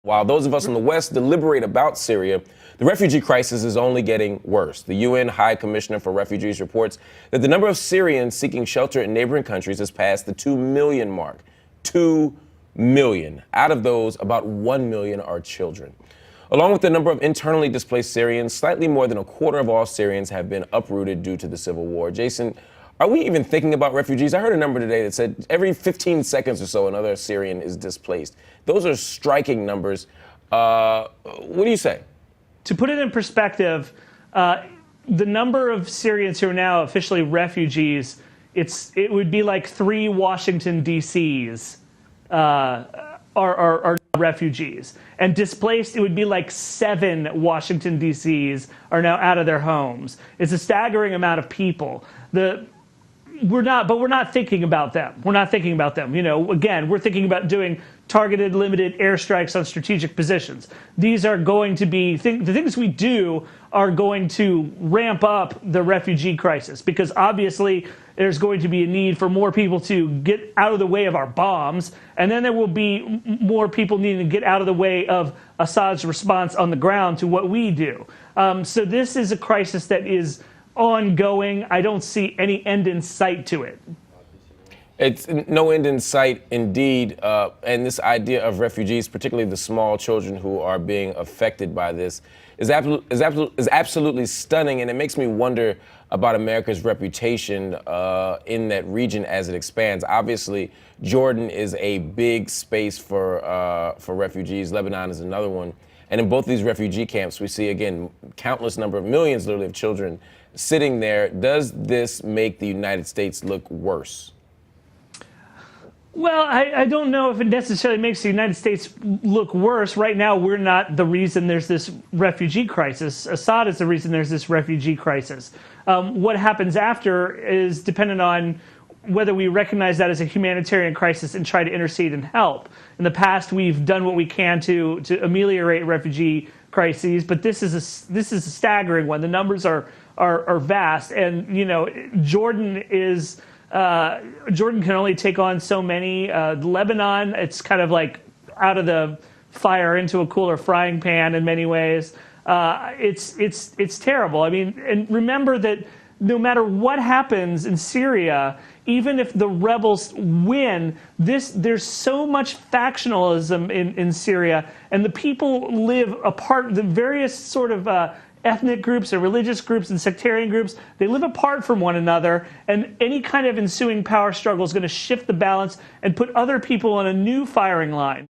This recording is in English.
While those of us in the West deliberate about Syria, the refugee crisis is only getting worse. The UN High Commissioner for Refugees reports that the number of Syrians seeking shelter in neighboring countries has passed the 2 million mark. 2 million. Out of those, about 1 million are children. Along with the number of internally displaced Syrians, slightly more than a quarter of all Syrians have been uprooted due to the civil war. Jason, are we even thinking about refugees? I heard a number today that said every 15 seconds or so another Syrian is displaced. Those are striking numbers. What do you say? To put it in perspective, the number of Syrians who are now officially refugees, it would be like 3 Washington, D.C.s are refugees. And displaced, it would be like 7 Washington, D.C.s are now out of their homes. It's a staggering amount of people. We're not thinking about them. We're not thinking about them. You know, again, we're thinking about doing targeted, limited airstrikes on strategic positions. These are going to be the things we do are going to ramp up the refugee crisis, because obviously there's going to be a need for more people to get out of the way of our bombs, and then there will be more people needing to get out of the way of Assad's response on the ground to what we do. So this is a crisis that is ongoing. I don't see any end in sight to it. It's no end in sight, indeed. And this idea of refugees, particularly the small children who are being affected by this, is absolutely stunning. And it makes me wonder about America's reputation in that region as it expands. Obviously, Jordan is a big space for refugees. Lebanon is another one. And in both these refugee camps, we see, again, countless number of millions, literally, of children sitting there. Does this make the United States look worse? Well, I don't know if it necessarily makes the United States look worse. Right now, we're not the reason there's this refugee crisis. Assad is the reason there's this refugee crisis. What happens after is dependent on whether we recognize that as a humanitarian crisis and try to intercede and help. In the past, we've done what we can to ameliorate refugee crises, but this is a staggering one. The numbers are vast, and you know, Jordan can only take on so many. Lebanon, it's kind of like out of the fire into a cooler frying pan in many ways. It's terrible. I mean, and remember that no matter what happens in Syria, even if the rebels win, there's so much factionalism in Syria, and the people live apart. The various sort of ethnic groups and religious groups and sectarian groups, they live apart from one another, and any kind of ensuing power struggle is going to shift the balance and put other people on a new firing line.